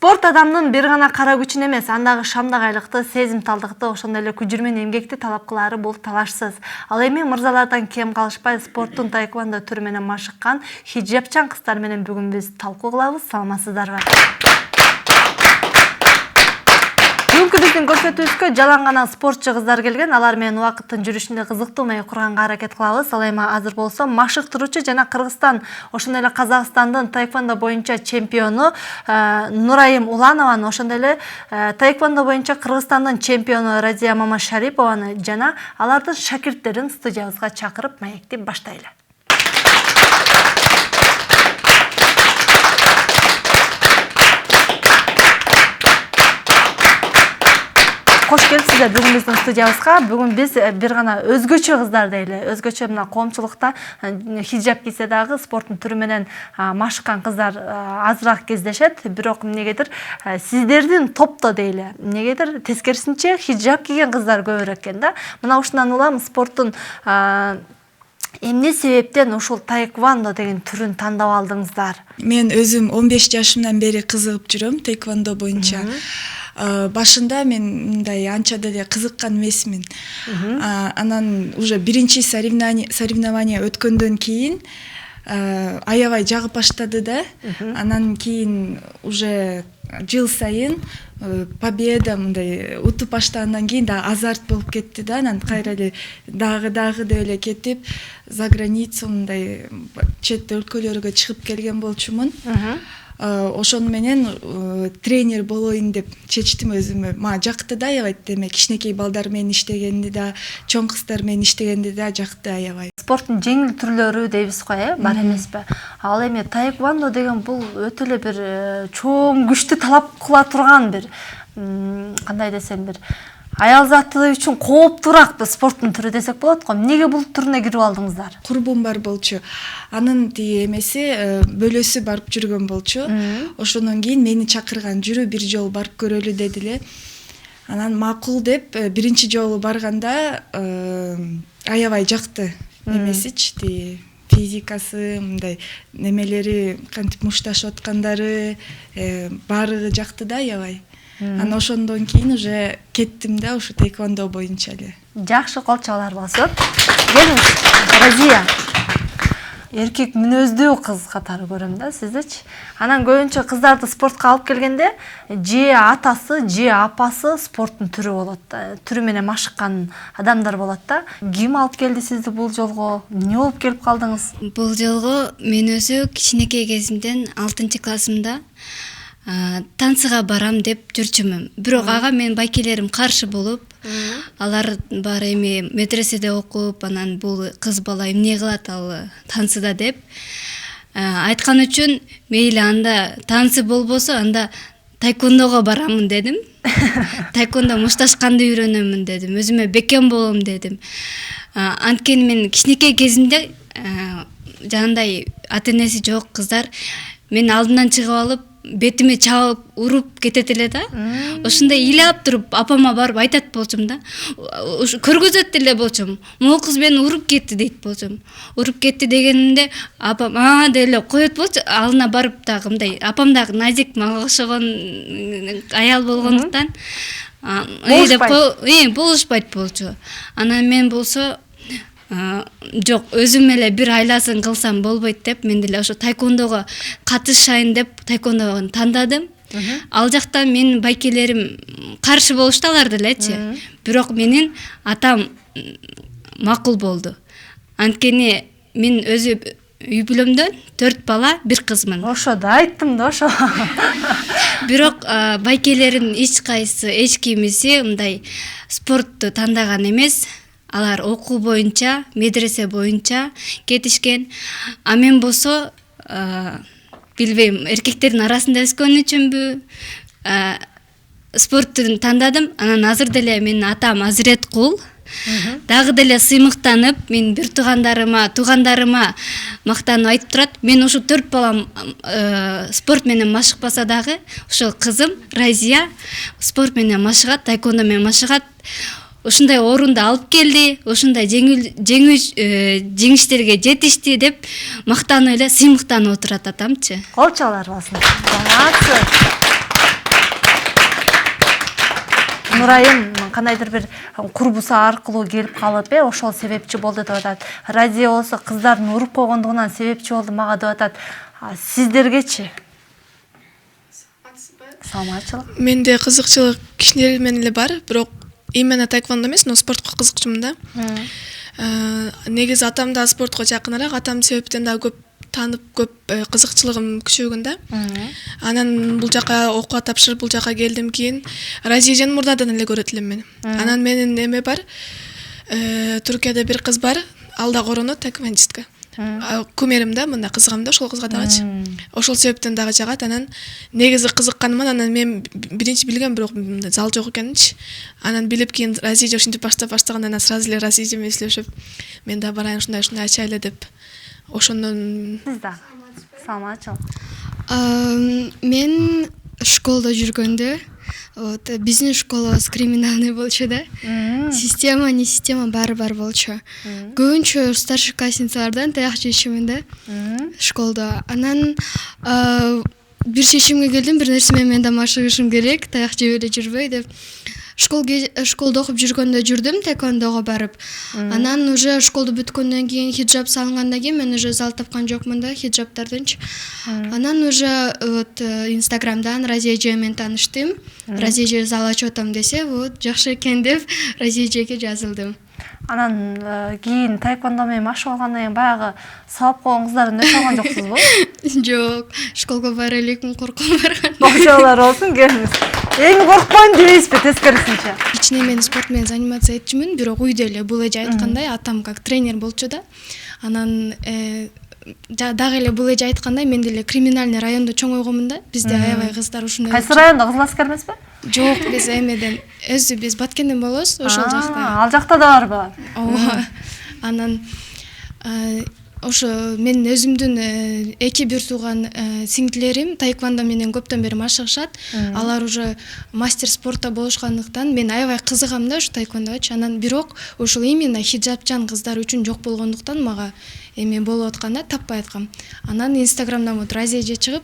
Спорт адамдын бир гана кара күчүн эмес, андагы шамдагайлыкты, сезимталдыкты, ошондой эле күжүрмөн эмгекти талап кылаары бул талашсыз. Ал эми мырзалардан кем калышпай спорттун таэквондо түрү менен машыккан хиджапчан кыздар менен бүгүн биз талкуу кылабыз. Саламатсыздарбы? Бүгүнкү биздин көрсөтүүбүзгө жалаң гана спортчу кыздар келген. Алар менен убакыттын жүрүшүндө кызыктуу маек курганга аракет кылабыз. Ал эми азыр болсо машыктыруучу жана Кыргызстан, ошондой эле Казакстандын таэквондо боюнча чемпиону Нурайым Уланованы, ошондой эле таэквондо боюнча Кыргызстандын чемпиону Разия Мамашарипованы жана алардын шакирттерин студиябызга чакырып маекти баштайлы. Кош келипсиздер бүгүн биздин студиябызга. Бүгүн биз бир гана өзгөчө кыздар дейли. Өзгөчө мына коомчулукта хиджап кийсе дагы спорттун түрү менен машыккан кыздар азыраак кездешет. Бирок эмнегедир сиздердин топто дейли. Эмнегедир тескерисинче хиджап кийген кыздар көбүрөөк экен да. Мына ушундан улам спорттун эмне себептен ушул таэквондо деген түрүн тандап алдыңыздар? Мен өзүм 15 жашымдан бери кызыгып жүрөм таэквондо боюнча. Башында мен мындай анча деле кызыккан эмесмин. Анан уже биринчи соревнование өткөндөн кийин аябай жагып баштады да. Анан кийин уже жыл сайын победа мындай утуп баштагандан кийин да азарт болуп кетти да. Анан кайра эле дагы деп эле кетип за границу мындай чет өлкөлөргө чыгып келген болчумун. Ошону менен тренер болоюн деп чечтим өзүмө. Мага жакты да аябай, демек кичинекей балдар менен иштегенди да, чоң кыздар менен иштегенди да жакты аябай. Спорттун жеңил түрлөрү дейбиз го, бар эмеспи? Ал эми таэквондо деген бул өтө эле бир чоң күчтү талап кыла турган бир кандай десем бир аял заты үчүн кооптуураак спорттун түрү десек болот го. Эмнеге бул түрүнө кирип алдыңыздар? Курбум бар болчу. Анын тиги эмеси бөлөсү барып жүргөн болчу. Ошондон кийин мени чакырган, жүрү бир жолу барып көрөлү дедиле. Анан макул деп биринчи жолу барганда аябай жакты эмесичи, тиги физикасы, мындай немелери кантип мушташып аткандары баары жакты да аябай. Анан ошондон кийин уже кеттим да ушу таэквондо боюнча эле. Жакшы, кол чабалар болсун. Келиңиз, Разия. Эркек мүнөздүү кыз катары көрөм да сиздичи. Анан көбүнчө кыздарды спортко алып келгенде же атасы, же апасы спорттун түрү болот. Түрү менен машыккан адамдар болот да. Ким алып келди сизди бул жолго? Эмне болуп келип калдыңыз? Бул жолго мен өзү кичинекей кезимден 6-классымда танцыга барам деп жүрчүмүн. Бирок ага мен байкелерим каршы болуп, алар баары эми медреседе окуп, анан бул кыз бала эмне кылат ал танцыда деп айткан үчүн, мейли анда танцы болбосо анда таэквондого барамын дедим. Таэквондо мушташканды үйрөнөмүн дедим. Өзүмө бекем болом дедим. Анткени мен кичинекей кезимде жанагындай ата-энеси жок кыздар мен алдымдан чыгып алып бетиме чабып уруп кетет эле да. Ошондой ыйлап туруп апама барып айтат болчум да. Көргөзөт эле болчум. Могу кыз мени уруп кетти дейт болчум. Уруп кетти дегенимде апам деп эле коет болчу. Алына барып дагы мындай апам дагы назик, мага окшогон аял болгондуктан болушпайт болчу. Анан мен болсо жок, өзүм эле бир айласын кылсам болбойт деп мен деле ошо таэквондого катышайын деп таэквондону тандадым. Ал жакта менин байкелерим каршы болушту, алар делечи. Бирок менин атам макул болду. Анткени мен өзү үй бүлөмдөн 4 бала, 1 кызмын. Ошо да айттым да ошо. Бирок байкелерим эч кимиси мындай спортту тандаган эмес. Алар окуу боюнча, медресе боюнча кетишкен. А мен болсо билбейм, эркектердин арасында өскөн үчүнбү спортту тандадым. Анан азыр деле менин атам Азирет Кул. Дагы деле сыймыктанып, мен бир туугандарыма мактанып айтып турат. Мен ушу 4 балам спорт менен машыкпаса дагы, ошол кызым Разия спорт менен машыгат, таэквондо менен машыгат. Ушундай орунду алып келди, ушундай жеңиштерге жетишти деп мактанып эле сыймыктанып отурат атамчы. Кол чабалар болсун. Нурайым кандайдыр бир курбусу аркылуу келип калып, ошол себепчи болду деп атат. Разия болсо кыздардын уруп койгондугунан себепчи болду мага деп атат. Сиздергечи? Саламатчылык. Менде кызыкчылык кичинекей менен эле бар, бирок именно таэквондо эмес, но спортко кызыкчумун да. Негизи атам да спортко жакыныраак, атам себептен да көп таанып, көп кызыкчылыгым күчөгөн да. Анан бул жака окууга тапшырып, бул жака келдим кийин Разияжан мурдадан эле көрөт элем мен. Анан менин эме бар. Түркияда бир кыз бар, ал да коронот таэквондистка. Кумерим да, мында кызыгам да ошол кызга дагычы. Ошол себептен дагы жагат. Анан негизи кызыкканыман, анан мен биринчи билгем, бирок зал жок экенинчи. Анан билип кийин Разия ушинтип баштагандан анан сразу эле Разия менен сүйлөшүп, мен да барайын ушундай ачайлы деп. Ошондон Сиз да. Саламатчылык. Мен школда жүргөндө бизнес школабыз криминалный болчу да. Система, не система баары бар болчу. Көбүнчө старшеклассницалардан таяк жешимин да школда. Анан бир чечимге келдим, бир нерсе менен да машыгышым керек, таяк жеп эле жүрбөй деп. Школда окуп жүргөндө жүрдүм, таэквондого барып. Анан уже школду бүткөндөн кийин, хиджаб салынгандан кийин мен уже зал тапкан жокмун да, хиджабтардынчы. Анан уже вот Инстаграмдан Разия эже менен тааныштым. Разия эже зал ачып атам десе, вот жакшы экен деп Разия эжеге жазылдым. Анан кийин таэквондо менен машык алгандан кийин баягы сабап койгон кыздарды өтө алган жоксузбу? Жок, школго бара элекмин, коркуп барган. Бакчалар болсун, келиңиз. Эми коркпойм дейсизби, тескерисинче? Кичине мен спорт менен заниматься этчүмүн, бирок үйдө эле бул эже айткандай атам как тренер болчу да. Анан дагы эле бул эже айткандай мен деле криминальный райондо чоңойгонмун да. Бизде аябай кыздар ушундай. Кайсы райондо, Кызыл Аскер эмеспи? Жок, биз эмеден, биз Баткенден болобуз, ошол жакта. Ал жакта да барбы? Ооба. Анан ошо мен өзүмдүн эки бир тууган сиңдилерим таэквондо менен көптөн бери машыгышат. Алар уже мастер спорта болушкандыктан мен аябай кызыгам да ушу таэквондогочу. Анан бирок ушул именно хиджабчан кыздар үчүн жок болгондуктан мага эме болуп атканда таппай аткам. Анан Инстаграмдан вот Разия эже чыгып,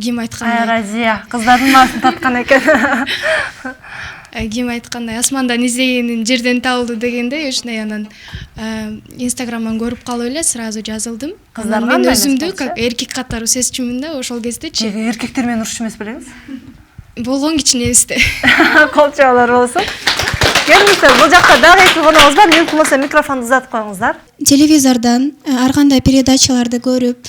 ким айткандай. Разия, кыздардын баасын таткан экен. Ким айткандай, асмандан издегенин жерден табылды дегендей, ушундай. Анан Инстаграмдан көрүп калып эле сразу жазылдым. Анан мен өзүмдү как эркек катары сезчүмүн да ошол кездечи. Эркектер менен урушчу эмес белеңиз? Болгон кичинебизде. Колчалар болсун. Келиңиздер, бул жакта дагы эки коногубуз бар. Мүмкүн болсо микрофонду узатып коюңуздар. Телевизордон ар кандай передачаларды көрүп,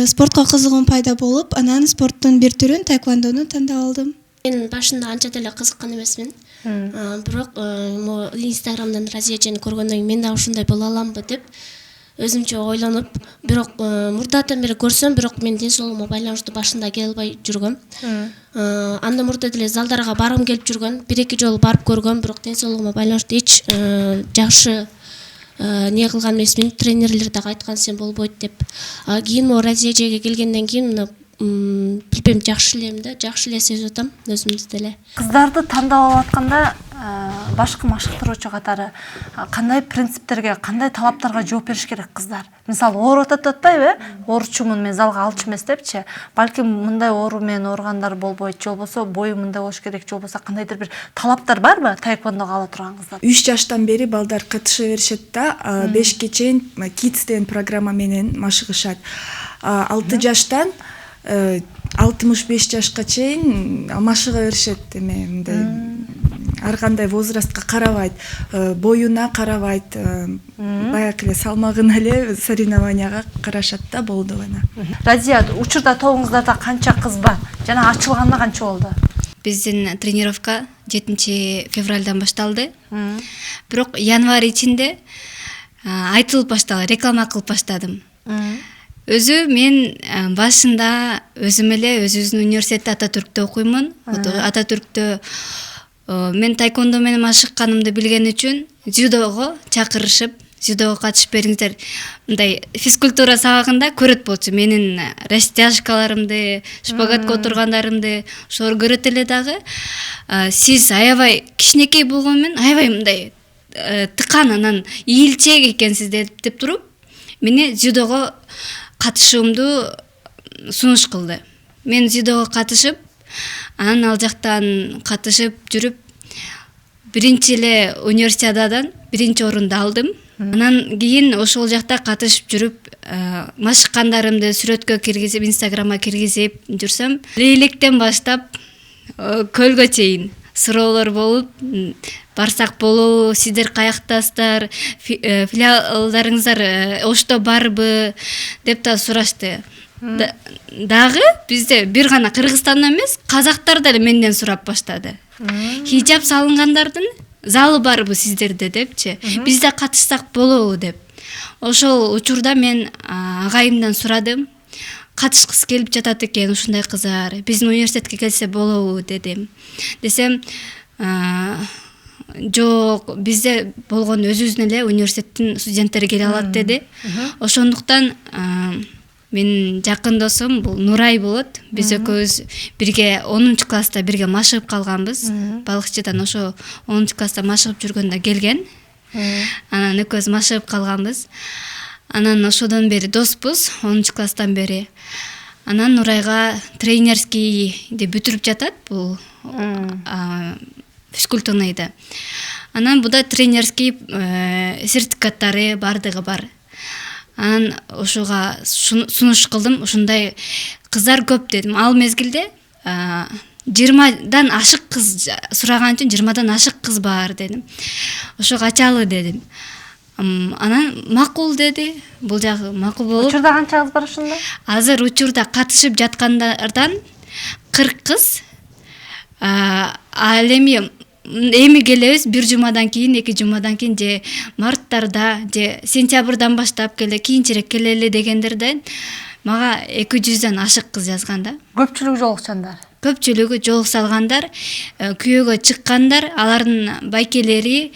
спортко кызыгуум пайда болуп, анан спорттун бир түрүн таэквондону тандап алдым. Мен башында анча деле кызыккан эмесмин. Бирок Инстаграмдан Разия эжени көргөндөн кийин мен да ушундай боло аламбы деп өзүмчө ойлонуп, бирок мурдатан бери көрсөм, бирок мен ден соолугума байланыштуу башында келе албай жүргөм. Андан мурда деле залдарга баргым келип жүргөн, бир-эки жолу барып көргөм, бирок ден соолугума байланыштуу эч жакшы не кылган эмесмин. Тренерлер дагы айткан сен болбойт деп. Кийин Разия эжеге келгенден кийин билбейм, жакшы элем да, жакшы эле сезип атам өзүмдү деле. Кыздарды тандап алып атканда башкы машыктыруучу катары кандай принциптерге, кандай талаптарга жооп бериш керек кыздар? Мисалы, ооруп атпайбы? Ооручумун, мен залга алчу эмес депчи. Балким мындай оору менен ооругандар болбойт, же болбосо бою мындай болуш керек, же болбосо кандайдыр бир талаптар барбы таэквондого ала турган кыздар? 3 жаштан бери балдар катыша беришет да, 5ке чейин Kids деген программа менен машыгышат. 6 жаштан 65 жашка чейин машыга беришет. Эме мындай ар кандай возрастка карабайт, боюна карабайт, баягы эле салмагына эле соревнованияга карашат да, болду гана. Разия, учурда тобуңуздарда канча кыз бар? Жана ачылганда канча болду? Биздин тренировка 7 февралдан башталды. Бирок январь ичинде айтылып башталды, реклама кылып баштадым. Өзү мен башында өзүм эле өзүбүздүн университетте Ататүрктө окуймун. Ататүрктө мен таэквондо менен машыкканымды билген үчүн дзюдого чакырышып, дзюдого катышып бериңиздер. Мындай физкультура сабагында көрөт болчу менин растяжкаларымды, шпагатка отургандарымды, ошолор көрөт эле дагы. Сиз аябай кичинекей болгону менен аябай мындай тыкан, анан ийилчээк экенсиз деп туруп, мени дзюдого катышуумду сунуш кылды. Мен дзюдого катышып, анан ал жактан катышып жүрүп, биринчи эле универсиададан биринчи орунду алдым. Анан кийин ошол жакта катышып жүрүп, машыккандарымды сүрөткө киргизип, инстаграмга киргизип жүрсөм, лейлектен баштап көлгө чейин суроолор болуп, барсак болобу, сиздер каяктасыздар, филиалдарыңыздар Ошто барбы деп да сурашты. Дагы бизде бир гана Кыргызстандан эмес, казактар деле менден сурап баштады. Хижап салынгандардын залы барбы сиздерде депчи, бизде катышсак болобу деп. Ошол учурда мен агайымдан сурадым. Катышкысы келип жатат экен ушундай кыздар, биздин университетке келсе болобу дедим. Десем, жок, бизде болгон өзүбүздүн эле университеттин студенттери келе алат деди. Ошондуктан менин жакын досум бул Нурай болот. Биз экөөбүз бирге 10-класста бирге машыгып калганбыз. Балыкчыдан ошо 10-класста машыгып жүргөндө келген. Анан экөөбүз машыгып калганбыз. Анан ошодон бери доспуз, 10-класстан бери. Анан Нурайга тренерскийди бүтүрүп жатат, бул физкультурныйды. Анан буда тренерский сертификаттары бардыгы бар. Анан ошого сунуш кылдым, ушундай кыздар көп дедим. Ал мезгилде 20дан ашык кыз сураган үчүн 20дан ашык кыз бар дедим. Ошо качалы дедим. Анан макул деди. Бул жагы макул болуп. Учурда канча кыз бар ошондо? Азыр учурда катышып жаткандардан 40 кыз. Ал эми келебиз бир жумадан кийин, 2 жумадан кийин же марттарда, же сентябрдан баштап келе, кийинчерээк келели дегендерден мага 200дөн ашык кыз жазган да. Көпчүлүгү жолукчандар. Көпчүлүгү жолук салгандар, күйөөгө чыккандар, алардын байкелери,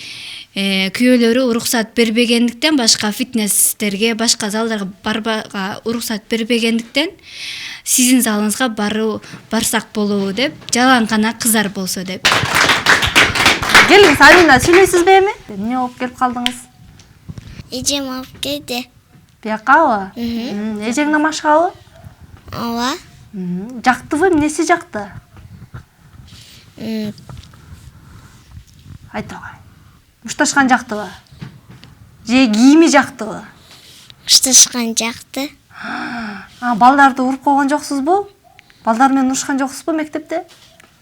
күйөөлөрү уруксат бербегендиктен башка фитнестерге, башка залдарга барбага уруксат бербегендиктен сиздин залыңызга барсак болобу деп, жалаң кыздар болсо деп. Келиңиз, Алина, сүйлөйсүзбү эми? Эмне болуп келип калдыңыз? Эжем алып келди. Биякабы? Эжең намашкабы? Ооба. Жактыбы, эмнеси жакты? Айтпагай. Мушташкан жактыбы? Же кийими жактыбы? Мушташкан жакты. Балдарды уруп койгон жоксузбу? Балдар менен урушкан жоксузбу мектепте?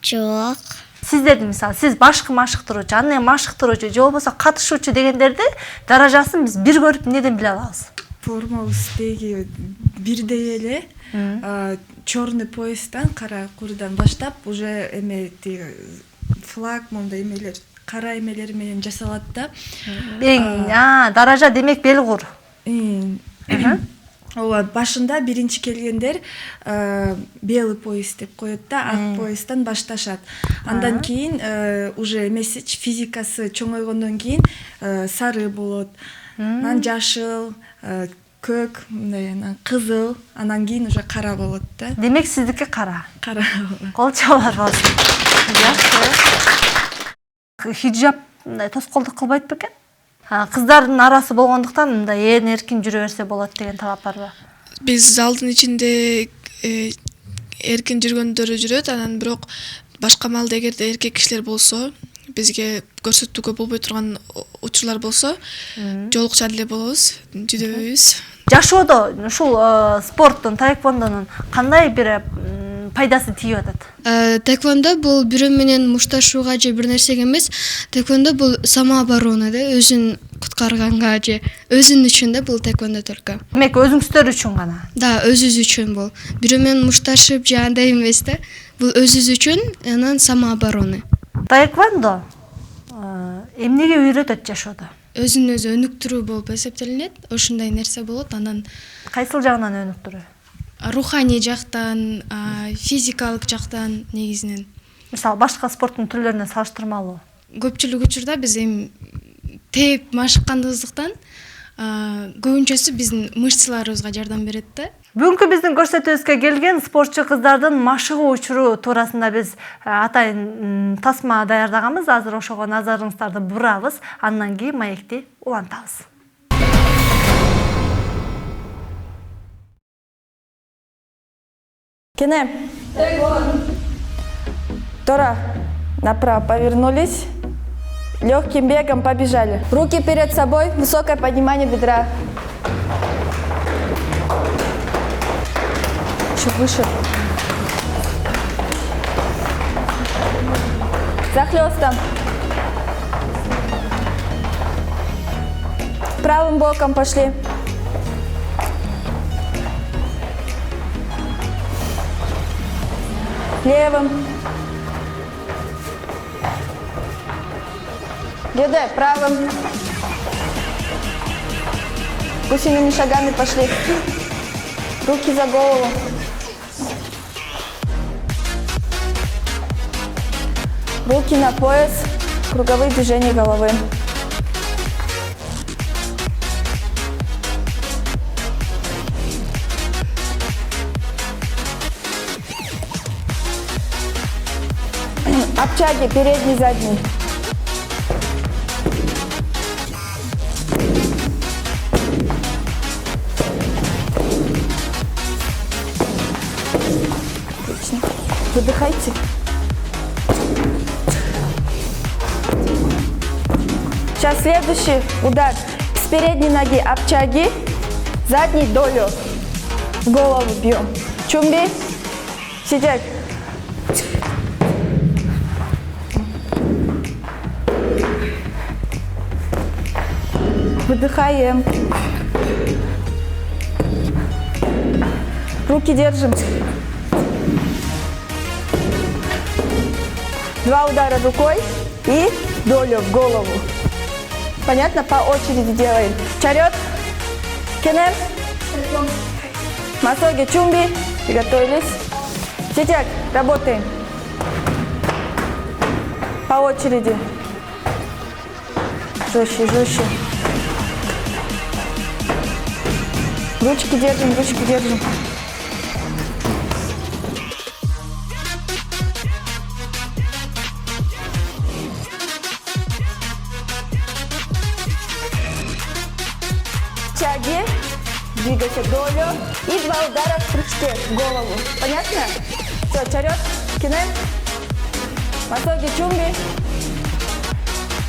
Жок. Сиздерди мисалы, сиз башкы машыктыруучу, андан машыктыруучу же болбосо катышуучу дегендерди даражасын биз бир көрүп эмнеден биле алабыз? Формабыз деги бирдей эле. Черный поястан, кара курдан баштап уже эме флаг мондай эмелер, кара эмелер менен жасалат да. Даража демек белгур. Ооба, башында биринчи келгендер белый пояс деп коет да, ак поястан башташат. Андан кийин уже эмеси физикасы чоңойгондон кийин сары болот, анан жашыл, көк, мындай анан кызыл, анан кийин уже кара болот да. Демек сиздики кара. Кара. Кол чабар болсун. Жакшы. Хиджаб мындай тоскоолдук кылбайт бекен? Кыздардын арасы болгондуктан мындай эркин жүрө берсе болот деген талап барбы? Биз залдын ичинде эркин жүргөндөрү жүрөт, анан бирок башка маалда эгерде эркек кишилер болсо, бизге көрсөтүүгө болбой турган учурлар болсо, жолукча деле болобуз, жүдөбүз. Жашоодо ушул спорттун, таэквондонун кандай бир пайдасы тийип атат? Таэквондо бул бирөө менен мушташууга же бир нерсеге эмес, таэквондо бул самооборона да, өзүн куткарганга же өзүң үчүн да бул таэквондо только. Демек өзүңүздөр үчүн гана. Да, өзүбүз үчүн бул. Бирөө менен мушташып же андай эмес да. Бул өзүбүз үчүн, анан самооборона. Таэквондо эмнеге үйрөтөт жашоодо? Өзүн өзү өнүктүрүү болуп эсептелинет. Ошондой нерсе болот. Анан Кайсыл жагынан өнүктүрүү? Руханий жактан, физикалык жактан негизинен. Мисалы башка спорттун түрлөрүнө салыштырмалуу. Көпчүлүк учурда биз эми тээп машыккандыгыбыздан көбүнчөсү биздин мышцаларыбызга жардам берет да. Бүгүнкү биздин көрсөтүүбүзгө келген спортчу кыздардын машыгуу учуру туурасында биз атайын тасма даярдаганбыз. Азыр ошого назарыңыздарды бурабыз, андан кийин маекти улантабыз. Кене. Тора. Направо повернулись. Легким бегом побежали. Руки перед собой, высокое поднимание бедра. Чуть выше. Захлестом. Правым боком пошли. Левым. Геде, правым. Гусиными шагами пошли. Руки за голову. Руки на пояс. Круговые движения головы. Обтяги, передний, задний. Отлично. Выдыхайте. Сейчас следующий удар. С передней ноги обтяги, задней долю. В голову бьем. Чумби. Сидеть. Выдыхаем. Руки держим. 2 удара рукой и долю в голову. Понятно? По очереди делаем. Вперед. Кенер. Масоги, чумби. Приготовились. Сидят. Работаем. По очереди. Жестче, жестче. Ручки держим, ручки держим. Тяги, двигайся долю и 2 удара в прыжке в голову. Понятно? Все, вперед, кинем. Масоги, чумби.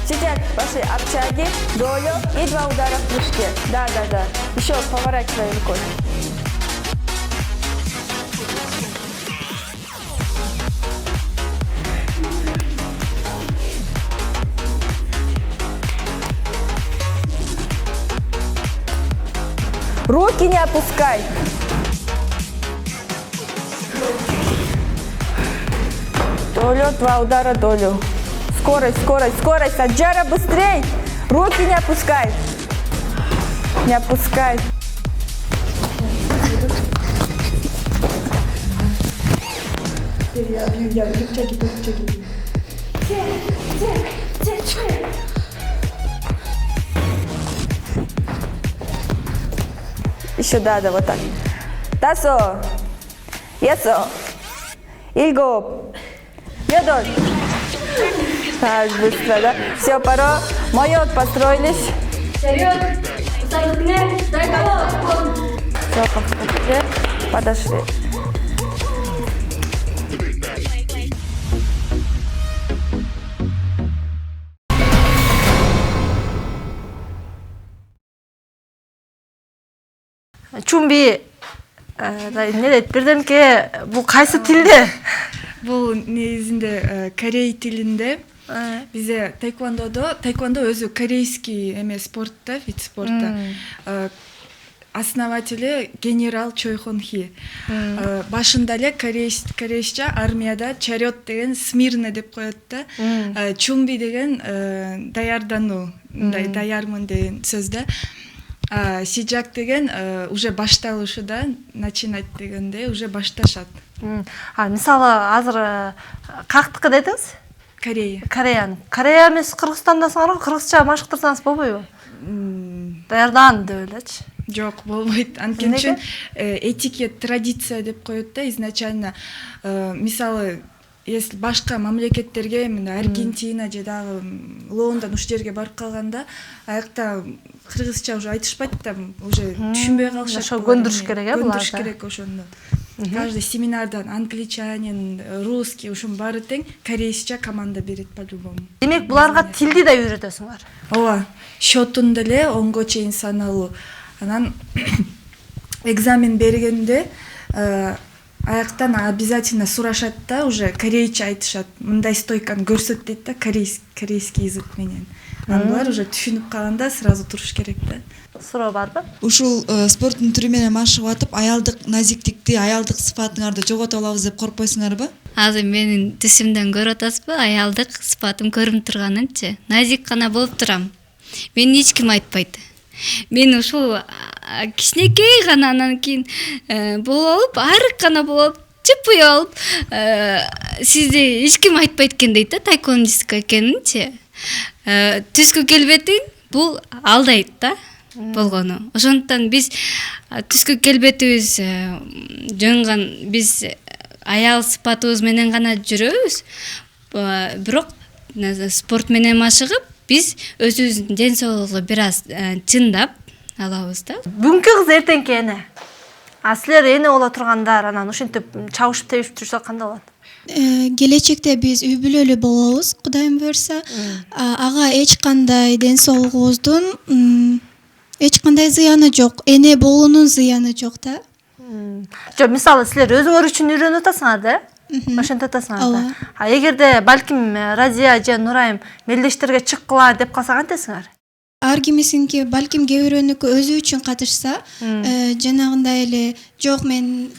Сидят, пошли, обтяги, долю и 2 удара в прыжке. Да. Еще поворачивай рукой. Руки не опускай. Долю, 2 удара, долю. Скорость, скорость, скорость. Аджара, быстрей. Руки не опускай. Не опускай. Еще да, вот так. Тасо. Есо. Ильго. Йодоль. Так, быстро, да? Все, пора. Майот построились. Вперед! Все, подошли. Чумби, не дейт, бирдемке, бул кайсы тилде? Бул негизинде корей тилинде. Бизе таэквондо өзү корейский эме спорт да, вид спорта. Основатели генерал Чой Хон Хи. Башында эле корейче армияда чарет деген смирно деп коет да. Чумби деген даярдануу, даярмын деген сөз да. Сижак деген уже башталышы да, начинать дегенде уже башташат. Мисалы азыр кактыкы дедиңиз? Корея эмес Кыргызстандасыңар го, кыргызча машыктырсаңыз болбойбу? Даярдан деп элечи. Жок, болбойт. Анткени үчүн этикет, традиция деп коет да изначально. Мисалы, если башка мамлекеттерге, Аргентина же дагы Лондон уш жерге барып калганда, аякта кыргызча уже айтышпайт да, уже түшүнбөй калышат. Көндүрүш керек, Көндүрүш керек ошондо. каждый семинардан англичанин, русский ушун баары тең, корейсче команда берет по-любому. Демек буларга тилди да үйрөтөсүңөр. Ооба, счетун деле 10го чейин саналуу. Анан экзамен бергенде аяктан обязательно сурашат да, уже корейче айтышат. Мындай стойканы көрсөт дейт да, корейский язык менен. Анан булар уже түшүнүп калганда сразу туруш керек да. Суроо барбы? Ушул спорттун түрү менен машыгып атып, аялдык назиктикти, аялдык сыфатыңарды жогото алабыз деп коркпойсуңарбы? Азыр менин түсүмдөн көрүп атасызбы? Аялдык сыпатым көрүнүп турганынчы. Назик гана болуп турам. Мени эч ким айтпайт. Мен ушул кичинекей гана анан кийин болуп, арык гана болуп, чыпый алып, сизди эч ким айтпайт экен дейт да, таэквондистка экенинчи. Түскү келбетин бул алдайт да болгону. Ошондуктан биз түскү келбетибиз жөнгөн, биз аял сыпатыбыз менен гана жүрөбүз. Бирок спорт менен машыгып, биз өзүбүздүн ден соолугубузду бир аз чындап алабыз да. Бүгүнкү кыз эртеңки эне. Силер эне боло тургандар анан ушинтип чабышып тебишип турса кандай болот? Келечекте биз үй бүлөлүү болобуз, Кудайым буйрса. Ага эч кандай ден соолугубуздун эч кандай зыяны жок. Эне болуунун зыяны жок да. Жок, мисалы силер өзүңөр үчүн үйрөнүп атасыңар да? Ошентип атасыңар да. Эгерде балким Разия же Нурайым мелдештерге чыккыла деп калса кантесиңер? Ар кимисинки балким кээ бирөөнүкү өзү үчүн катышса, жанагындай эле жок мен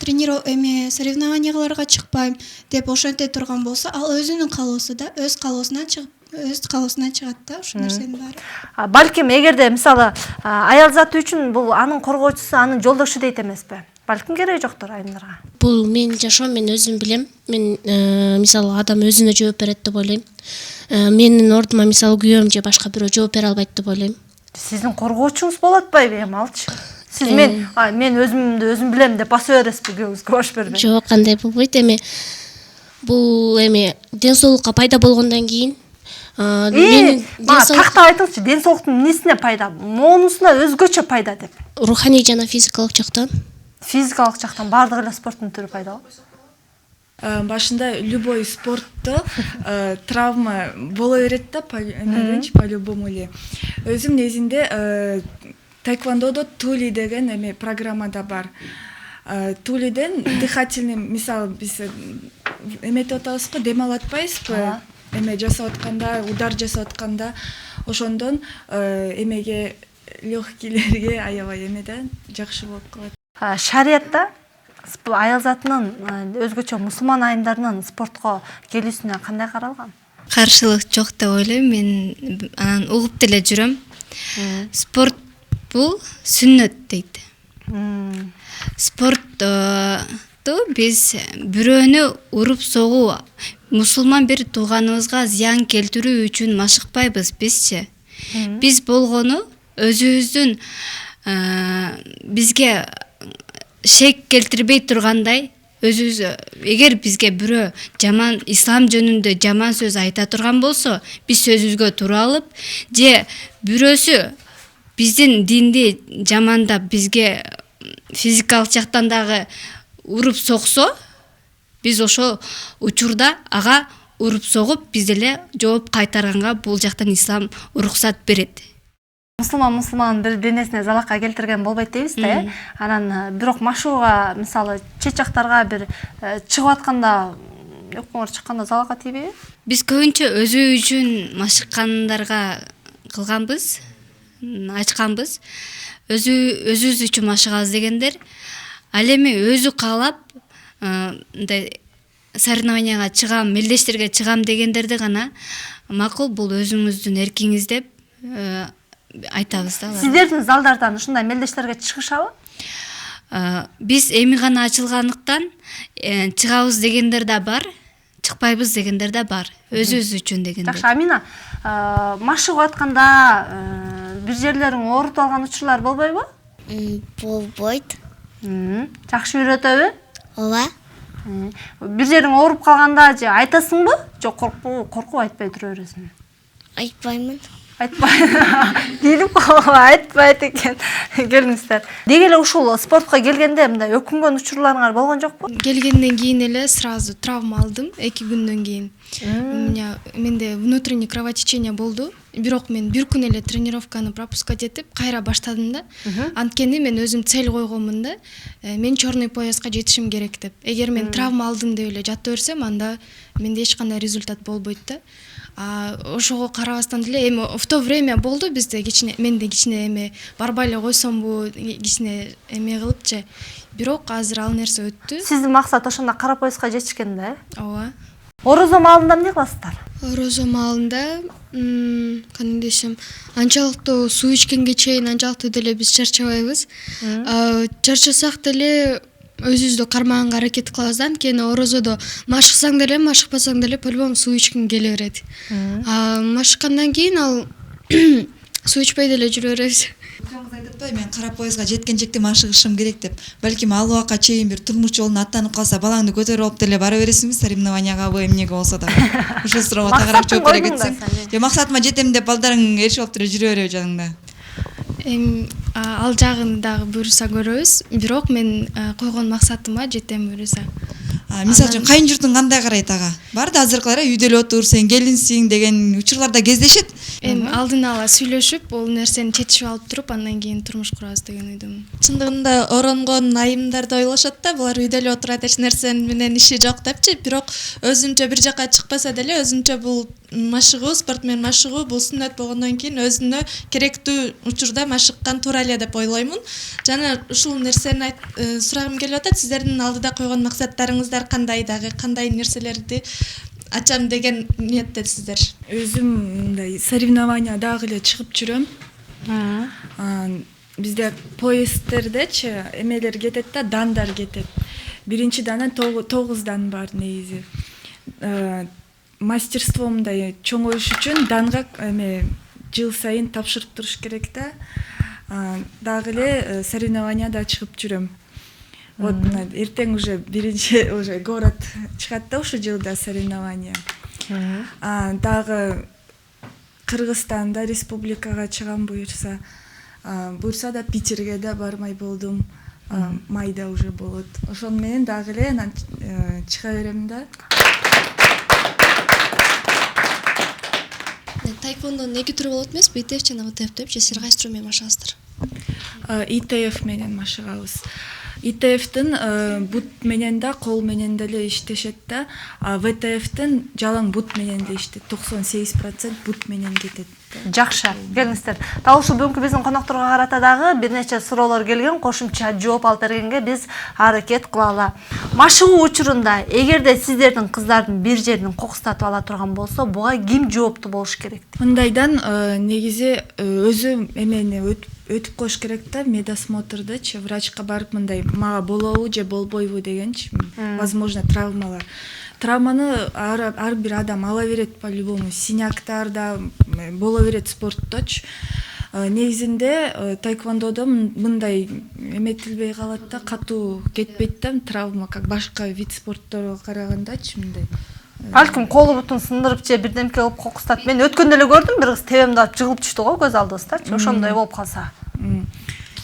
соревнованияларга чыкпайм деп ошенте турган болсо, ал өзүнүн каалоосу да, өз каалоосунан чыгат да, ошол нерсенин баары. Балким эгерде мисалы аял заты үчүн бул анын коргоочусу, анын жолдошу дейт эмеспи? Балким кереги жоктур айымдарга. Бул менин жашоом, мен өзүм билем. Мен мисалы адам өзүнө жооп берет деп ойлойм. Менин ордума мисалы күйөөм же башка бирөө жооп бере албайт деп ойлойм. Сиздин коргоочуңуз болот атпайбы эми алчы? Сиз мен өзүмдү өзүм билем деп баса бересизби күйөөңүзгө бош бербей? Жок, кандай болбойт. Эми бул ден соолукка пайда болгондон кийин тактап айтыңызчы, ден соолуктун эмнесине пайда? Монусуна өзгөчө пайда деп. Руханий жана физикалык жактан. Физикалык жактан баардык эле спорттун түрү пайдалуу. Башында любой спортто травма боло берет да, по-любому эле. Өзүм негизинде таэквондодо тули деген эме программада бар. Тулиден дыхательный, мисалы биз эметип атабызбы, дем алып атпайбызбы? Эме жасап атканда, удар жасап атканда, ошондон эмеге легкийлерге аябай эмеден жакшы болуп калат. Шариятта аял затынын өзгөчө мусулман айымдарынын спортко келүүсүнө кандай каралган? Каршылык жок деп ойлойм. Мен анан угуп деле жүрөм. Спорт бул сүннөт дейт. Спортту биз бирөөнү уруп согуу, мусулман бир тууганыбызга зыян келтирүү үчүн машыкпайбыз бизчи. Биз болгону өзүбүздүн бизге шек келтирбей тургандай, өзүбүз эгер бизге бирөө жаман ислам жөнүндө жаман сөз айта турган болсо, биз сөзүбүзгө тура алып, же бирөөсү биздин динди жамандап бизге физикалык жактан дагы уруп соксо, биз ошол учурда ага уруп согуп, биз деле жооп кайтарганга бул жактан ислам уруксат берет. Мусулман бир денесине залакка келтирген болбойт дейбиз да. Анан бирок машууга, мисалы, чет жактарга бир чыгып атканда, окуңор чыкканда залакка тийбейби? Биз көбүнчө өзү үчүн машыккандарга кылганбыз, ачканбыз. Өзүбүз үчүн машыгабыз дегендер. Ал эми өзү каалап мындай соревнованияга чыгам, мелдештерге чыгам дегендерди гана макул, бул өзүңүздүн эркиңиз деп айтабыз да. Сиздердин залдардан ушундай мелдештерге чыгышабы? Биз эми гана ачылгандыктан чыгабыз дегендер да бар, чыкпайбыз дегендер да бар. Өзүбүз үчүн дегендер. Жакшы, Амина, машыгып атканда бир жерлериң ооруп алган учурлар болбойбу? Болбойт. Жакшы үйрөтөбү? Ооба. Бир жериң ооруп калганда же айтасыңбы? Жок, коркуп айтпай тура бересиңби? Айтпаймын. Айтпай. Билип айтпайт экен. Келиңиздер. Деги эле ушул спортко келгенде мындай өкүнгөн учурларыңар болгон жокпу? Келгенден кийин эле сразу травма алдым 2 күндөн кийин. У меня менде внутренний кровотечение болду. Бирок мен бир күн эле тренировканы пропускать этип кайра баштадым да. Анткени мен өзүм цель койгонмун да. Мен черный пояска жетишим керек деп. Эгер мен травма алдым деп эле жата берсем, анда менде эч кандай результат болбойт да. Ошого карабастан деле эми в то время болду бизде менде кичине эми барбай эле койсомбу кичине эме кылыпчы. Бирок азыр ал нерсе өттү. Сиздин максат ошондо кара пояска жетишкен да, Ооба. Орозо маалында эмне кыласыздар? Орозо маалында кандай десем, анчалыктуу суу ичкенге чейин анчалыктуу деле биз чарчабайбыз. Чарчасак деле өзүбүздү кармаганга аракет кылабыз да, анткени орозодо машыксаң деле, машыкпасаң деле по-любому суу ичкиң келе берет. Машыккандан кийин ал суу ичпей деле жүрө беребиз. Айтып атпайбы, мен кара поясга жеткенчекте машыгышым керек деп. Балким ал убакка чейин бир турмуш жолуна аттанып калса, балаңды көтөрүп алып деле бара бересиңби соревнованияга, эмнеге болсо да. Ушул суроого тагыраак жооп бере кетсең. Же максатыма жетем деп балдарың эришип алып деле жүрө береби жаныңда? Ал жагын дагы буюрса көрөбүз, бирок мен койгон максатыма жетем буюрса. Мисалы үчүн кайын журтуң кандай карайт ага? Бар да азыркылар үйдө эле отур, сен келинсиң деген учурларда кездешет. Алдын ала сүйлөшүп, ол нерсени чечип алып туруп, андан кийин турмуш курабыз деген ойдомун. Чындыгында оронгон айымдарды ойлошот да, булар үйдө эле отурат, эч нерсе менен иши жок депчи. Бирок өзүнчө бир жака чыкпаса деле, өзүнчө бул машыгуу, спорт менен машыгуу бул сүннөт болгондон кийин өзүнө керектүү учурда машыккан туура эле деп ойлоймун. Жана ушул нерсени сурагым келип атат, сиздердин алдыда койгон максаттарыңыздар кандай дагы, кандай нерселерди ачам деген ниеттесиздер? Өзүм мындай соревнования дагы эле чыгып жүрөм. Бизде поезддердечи эмелер кетет да, дандар кетет. Биринчи дандан 9 дан бар негизи. Мастерствомдай чоңоюш үчүн данга жыл сайын тапшырып туруш керек да. Дагы эле соревнованияда чыгып жүрөм. Вот эртең уже биринчи уже город чыгат да ушул жылда соревнования. Дагы Кыргызстанда республикага чыгам буюрса да Питерге да бармай болдум. Майда уже болот. Ошон менен дагы эле анан чыга берем да. Тайквондонун 2 түрү болот эмеспи? ИТФ жана ВТФ деп, же силер кайсы түрү менен машыгасыздар? ИТФ менен машыгабыз. ИТФтин бут менен да, кол менен деле иштешет да, ВТФтин жалаң бут менен деле иштейт. 98% бут менен кетет. Жакшы, келиңиздер. Дал ушул бүгүнкү биздин конокторго карата дагы бир нече суроолор келген, кошумча жооп алып бергенге биз аракет кылалы. Машыгуу учурунда эгерде сиздердин кыздардын бир жерин кокустатып ала турган болсо, буга ким жооптуу болуш керек? Мындайдан негизи өзү эмени өтүп коюш керек да, медосмотрдычы, врачка барып мындай мага болобу же болбойбу дегенчи, возможно травмалар. Травманы ар бир адам ала берет по-любому, синяктар да боло берет спортточу. Негизинде тайквондодо мындай эметилбей калат да, катуу кетпейт да травма, как башка вид спортторго карагандачы мындай. Балким колу бутун сындырып же бирдемке кылып кокустат. Мен өткөндө эле көрдүм, бир кыз тебемди алып жыгылып түштү го көз алдыбызда. Ошондой болуп калса.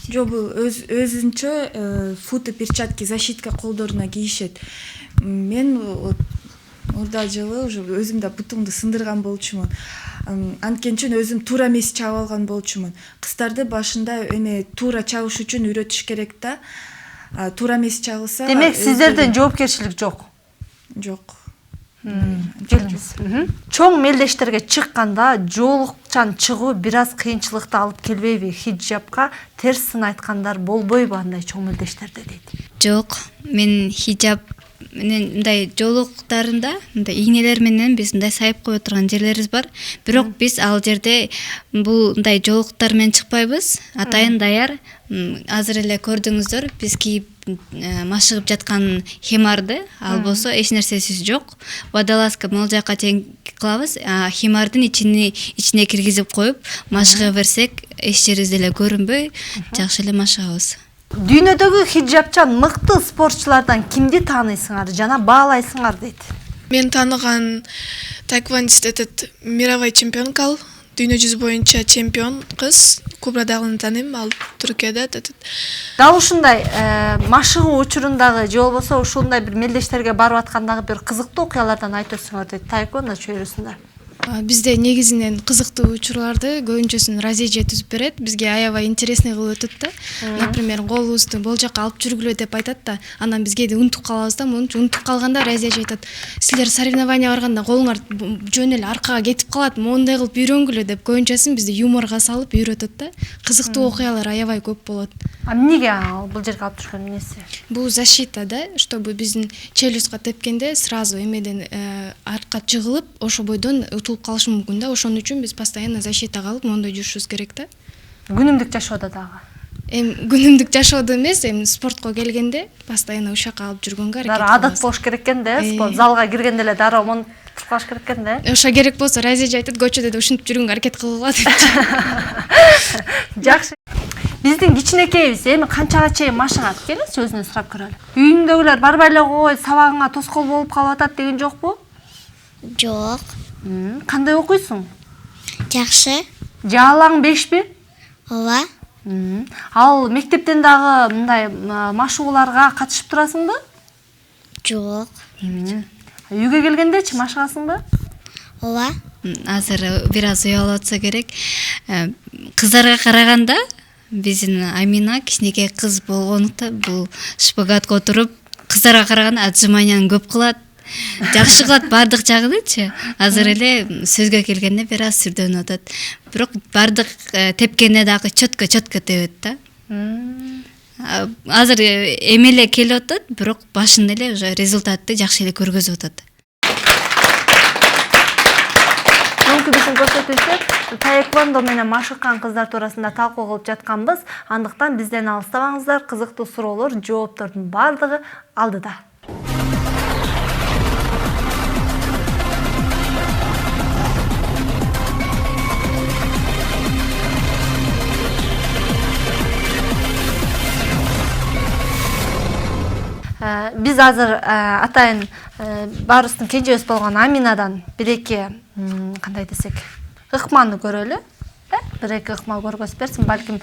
Жок, бул өзүнчө футы, перчатки, защитка колдоруна кийишет. Мен орда жылы уже өзүм да бутумду сындырган болчумун. Анткени өзүм туура эмес чабып алган болчумун. Кыздарды башында эме туура чабыш үчүн үйрөтүш керек да. Туура эмес чабылса, демек сиздерден жоопкерчилик жок. Жок. Чоң мелдештерге чыкканда жоолукчан чыгуу бир аз кыйынчылыкты алып келбейби? Хиджабка терс сын айткандар болбойбу андай чоң мелдештерде дейт. Жок, мен хиджаб менен мындай жоолуктарында мындай ийнелер менен биз мындай сайып кое турган жерлерибиз бар. Бирок биз ал жерде бул мындай жоолуктар менен чыкпайбыз. Атайын даяр. Азыр эле көрдүңүздөр, биз кийип машыгып жаткан химарды, ал болсо эч нерсеси жок. Водолазка могул жака тең кылабыз. Химардын ичине киргизип коюп, машыга берсек, эч жерибиз деле көрүнбөй, жакшы эле машыгабыз. Дүйнөдөгү хиджабчан мыкты спортчулардан кимди тааныйсыңар жана баалайсыңар дейт? Мен тааныган тайквондист этот мировой чемпион кал дүйнө жүзү боюнча чемпион кыз. Кубра дагы тааныйм, ал Түркияда. Дал ушундай машыгуу учурундагы же болбосо ушундай бир мелдештерге барып аткандагы бир кызыктуу окуялардан айтып өтсөңөр дейт таеквондо чөйрөсүндө. Бизде негизинен кызыктуу учурларды көбүнчөсүн Разия түзүп берет. Бизге аябай интересный кылып өтөт да. Например, голубузду бул жака алып жүргүлө деп айтат да, анан бизге унутуп калабыз да, унутуп калганда Разия айтат: "Силер соревнования барганда голуңар жөн эле аркага кетип калат, моундай кылып үйрөнгүлө" деп көбүнчөсүн бизди юморго салып үйрөтөт да. Кызыктуу окуялар аябай көп болот. Эмнеге бул жерге алып жүргөн эмнеси? Бул защита да, чтобы биздин челюстка тепкенде сразу эмеден артка жыгылып, ошо бойдон утулуп калышы мүмкүн да. Ошон үчүн биз постоянно защитага алып мондой жүрүшүбүз керек да. Күнүмдүк жашоодо дагы. Күнүмдүк жашоодо эмес, спортко келгенде постоянно ушака алып жүргөнгө аракет кылабыз. Адат болуш керек экен да, спорт залга киргенде эле дароо монтуп калыш керек экен да. Ошо керек болсо Разия айтат, көчөдө да ушинтип жүргөнгө аракет кылгыла деп. Жакшы. Биздин кичинекейибиз эми канчага чейин машыгат? Келиңизчи өзүнөн сурап көрөлү. Үйүңдөгүлөр барбай эле кой, сабагыңа тоскоол болуп калып атат деген жокпу? Жок. Кандай окуйсуң? Жакшы. Жалаң 5пи? Ооба. Ал мектептен дагы мындай машыгууларга катышып турасыңбы? Жок. Үйгө келгендечи машыгасыңбы? Ооба. Азыр бир аз уялып атса керек. Кыздарга караганда биздин Амина кичинекей кыз болгондуктан бул шпагатка отуруп кыздарга караганда отжиманияны көп кылат. Жакшы кылат бардык жагынычы. Азыр эле сөзгө келгенде бир аз сүрдөнүп атат. Бирок бардык тепкенде дагы чөткө тебет да. Азыр эмеле келип атат, бирок башында эле уже результатты жакшы эле көргөзүп атат. Мүмкүн көрсөтүүчү таеквондо менен машыккан кыздар туурасында талкуу кылып жатканбыз. Андыктан бизден алыстабаңыздар, кызыктуу суроолор, жооптордун бардыгы алдыда. Биз азыр атайын баарыбыздын кенжебиз болгон Аминадан бир-эки кандай десек, ыкманы көрөлү. Бир-эки ыкма көргөзүп берсин, балким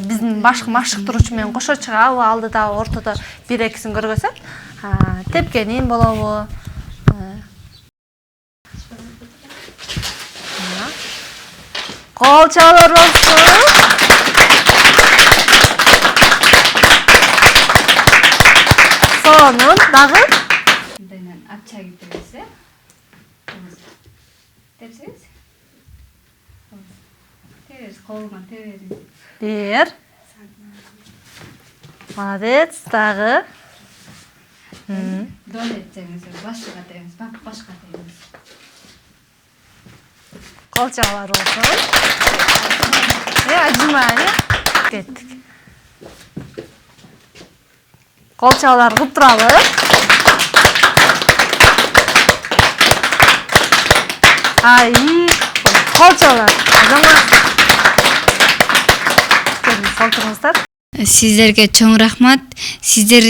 биздин башкы машыктыруучу менен кошо чыгабы, алдыда, ортодо бир-экисин көргөзөт. Тепкенин болобу? Кол чалыр болсун. Сонун дагы Акча кетирсе. Тепсеңиз. Терес колуңа тебериңиз. Бир. Молодец, дагы. Долетсеңиз, башка теңиз, башка теңиз. Кол чалар болсун. Отжимание. Кеттик. Кол чалар кылып туралы. Ай, кол чалар. Сиздерге чоң рахмат. Сиздер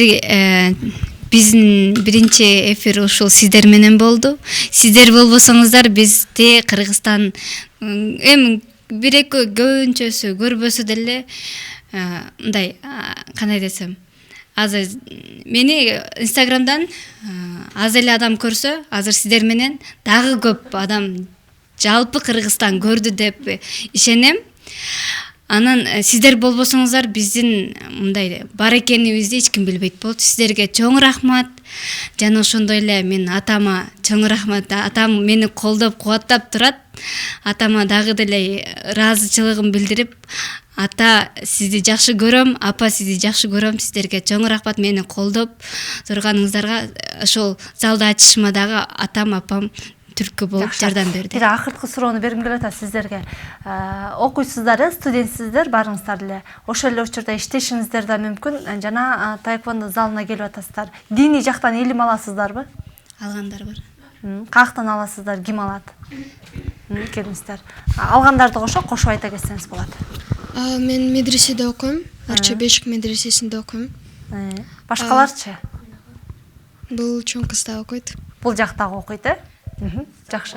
биздин биринчи эфир ушул сиздер менен болду. Сиздер болбосоңуздар бизди Кыргызстан эми бир-эки көбүнчөсү көрбөсө деле мындай кандай десем, азыр мени Инстаграмдан аз эле адам көрсө, азыр сиздер менен дагы көп адам жалпы Кыргызстан көрдү деп ишенем. Анан сиздер болбосоңуздар биздин мындай бар экенибизди эч ким билбейт болот. Сиздерге чоң рахмат. Жана ошондой эле мен атама чоң рахмат. Атам мени колдоп, кубаттап турат. Атама дагы деле ыраазычылыгын билдирип, ата сизди жакшы көрөм, апа сизди жакшы көрөм. Сиздерге чоң рахмат мени колдоп турганыңыздарга. Ошол залды ачышыма дагы атам, апам түрткү болуп жардам берди. Акыркы суроону бергим келип атат сиздерге. Окуйсуздар, студентсиздер барыңыздар эле. Ошол эле учурда иштешиңиздер да мүмкүн. Жана таеквондо залына келип атасыздар. Диний жактан илим аласыздарбы? Алгандар бар. Каяктан аласыздар? Ким алат? Келиңиздер. Алгандарды кошуп айта кетсеңиз болот. Мен медреседе окуйм. Арча Бешик медресесинде окуйм. Башкаларчы? Бул чоң кыз да окуйт. Бул жактагы окуйт, Жакшы.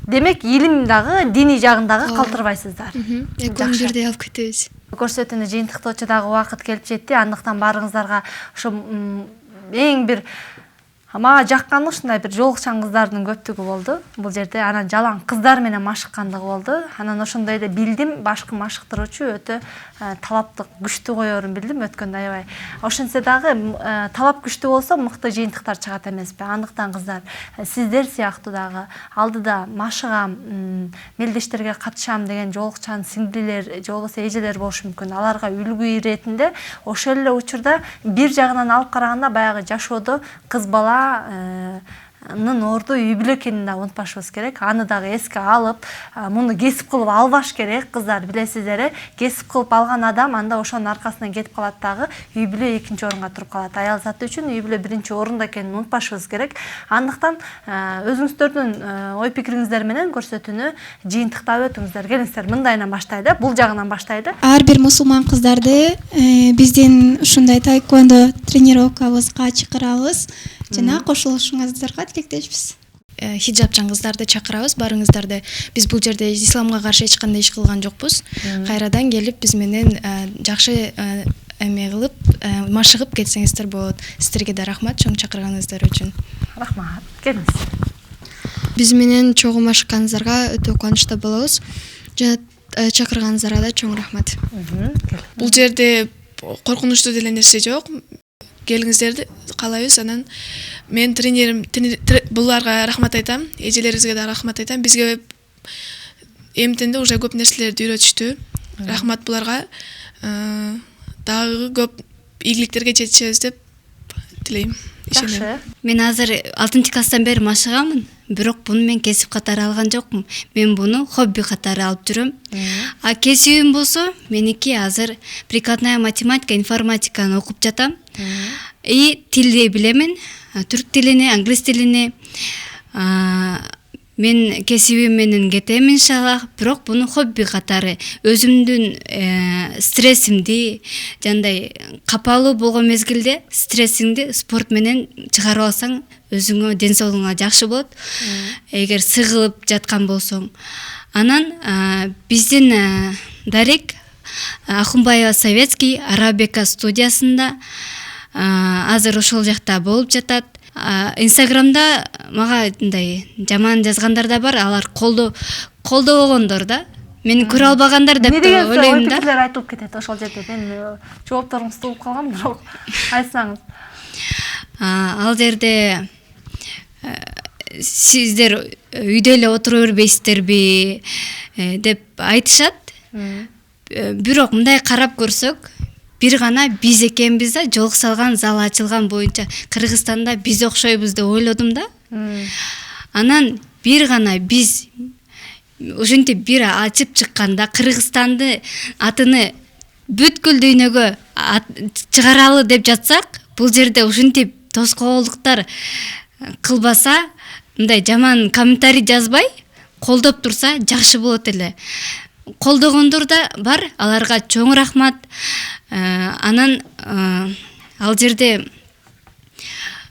демек илим дагы диний жагын дагы калтырбайсыздар. экөөнү бирдей алып кетебиз. Көрсөтүүнү жыйынтыктоочу дагы убакыт келип жетти. Андыктан баарыңыздарга ошо эң бир мага жакканы ушундай бир жолукчан кыздардын көптүгү болду. Бул жерде анан жалаң кыздар менен машыккандыгы болду. Анан ошондой эле билдим, башкы машыктыруучу өтө талаптык, күчтүү коерун билдим өткөндө аябай. Ошентсе дагы талап күчтүү болсо мыкты жыйынтыктар чыгат эмеспи? Андыктан кыздар, сиздер сыяктуу дагы алдыда машыгам, мелдештерге катышам деген жолукчан сиңдилер же болбосо эжелер болушу мүмкүн. Аларга үлгү иретинде ошол эле учурда бир жагынан алып караганда баягы жашоодо кыз бала орду үй бүлө экенин да унутпашыбыз керек. Аны дагы эске алып, муну кесип кылып албаш керек. Кыздар, билесиздер, кесип кылып алган адам анда ошонун аркасынан кетип калат дагы, үй бүлө экинчи орунга туруп калат. Аял заты үчүн үй бүлө биринчи орунда экенин унутпашыбыз керек. Андыктан өзүңүздөрдүн ой пикириңиздер менен көрсөтүүнү жыйынтыктап өтүңүздөр. Келиңиздер, мындайынан баштайлы, бул жагынан баштайлы. Ар бир мусулман кыздарды биздин ушундай таэквондо тренировкабызга чакырабыз. Жана кошулушуңуздарга тилектешпиз. Хиджабчан кыздарды чакырабыз, барыңыздарды. Биз бул жерде исламга каршы эч кандай иш кылган жокпуз. Кайрадан келип биз менен жакшы эме кылып, машыгып кетсеңиздер болот. Сиздерге да рахмат чоң чакырганыңыздар үчүн. Рахмат. Келиңиз. Биз менен чогуу машыкканыңыздарга өтө кубанычта болобуз. Жана чакырганыңыздарга да чоң рахмат. Бул жерде коркунучтуу деле нерсе жок. Келиңиздерди каалайбыз. Анан мен тренерим буларга рахмат айтам, эжелерибизге да рахмат айтам. Бизге эмтенде уже көп нерселерди үйрөтүштү. Рахмат буларга. Дагы көп ийгиликтерге жетишебиз деп тилейм. Жакшы. Мен азыр 6-класстан бери машыгамын, бирок буну мен кесип катары алган жокмун. Мен буну хобби катары алып жүрөм. А кесибим болсо, меники азыр прикладная математика, информатиканы окуп жатам. И тилди билемин, түрк тилини, англис тилини. Мен кесибим менен кетем иншаллах, бирок буну хобби катары өзүмдүн стрессимди, жандай капалуу болгон мезгилде стрессиңди спорт менен чыгарып алсаң, өзүңө ден соолугуңа жакшы болот. Эгер сыгылып жаткан болсоң. Анан биздин Дарек Ахунбаева Советский Арабика студиясында азыр ошол жакта болуп жатат. Инстаграмда мага мындай жаман жазгандар да бар, алар колдобогондор да. Мени көрө албагандар деп ойлойм да. Пикирлер айтылып кетет ошол жерде. Мен жоопторуңузду угуп калгам, бирок айтсаңыз. Ал жерде сиздер үйдө эле отура бербейсиздерби деп айтышат. Бирок мындай карап көрсөк, бир гана биз экенбиз да, жолук салган зал ачылган боюнча Кыргызстанда биз окшойбуз деп ойлодум да. Анан бир гана биз ушинтип бир ачып чыкканда Кыргызстанды атыны бүткүл дүйнөгө чыгаралы деп жатсак, бул жерде ушинтип тоскоолдуктар кылбаса, мындай жаман комментарий жазбай, колдоп турса жакшы болот эле. Колдогондор да бар, аларга чоң рахмат. Анан ал жерде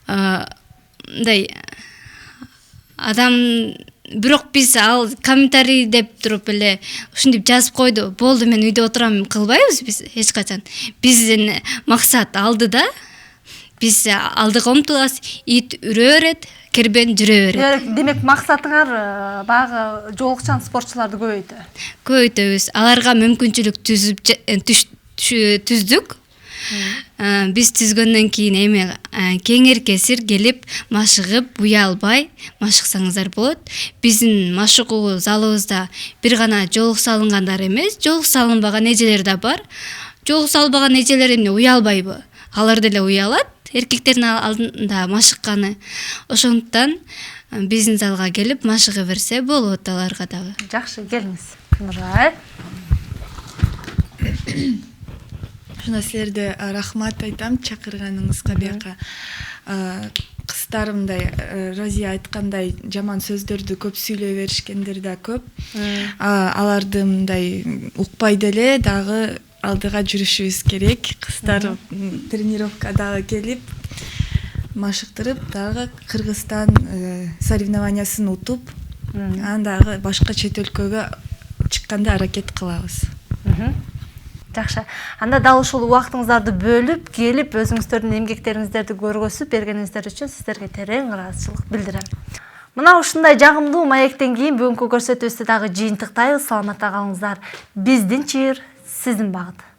мындай адам, бирок биз ал комментарий деп туруп эле ушинтип жазып койду, болду мен үйдө отурам кылбайбыз биз эч качан. Биздин максат алдыда. Биз алдыга умтулабыз, ит үрө берет, кербен жүрө берет. Демек максатыңар багы жолукчан спортчуларды көбөйтөбүз. Аларга мүмкүнчүлүк түздүк. Биз түзгөндөн кийин эми кеңер кесир келип машыгып, уялбай машыксаңыздар болот. Биздин машыгуу залыбызда бир гана жолук салынгандар эмес, жолук салынбаган эжелер да бар. Жолук салбаган эжелер эмне уялбайбы? Алар деле уялат. Эркектердин алдында машыкканы. Ошондуктан биздин залга келип машыга берсе болот аларга дагы. Жакшы, келиңиз. Нурай. Жана силерге рахмат айтам чакырганыңызга бияка. Кыздарымдай Розия айткандай жаман сөздөрдү көп сүйлөй беришкендер да көп. Аларды мындай укпай деле дагы алдыга жүрүшүбүз керек. Кыздар тренировкадагы келип машыктырып, дагы Кыргызстан соревнованиясын утуп, Анан дагы башка чет өлкөгө чыкканда аракет кылабыз. Жакшы. Анда дал ушул убактыңыздарды бөлүп, келип өзүңүздөрдүн эмгектериңиздерди көргөзүп бергениңиздер үчүн сиздерге терең ыраазычылык билдирем. Мына ушундай жагымдуу маектен кийин бүгүнкү көрсөтүүбүздү дагы жыйынтыктайбыз. Саламатта калыңыздар. Биздин чыйыр, сиздин багыт.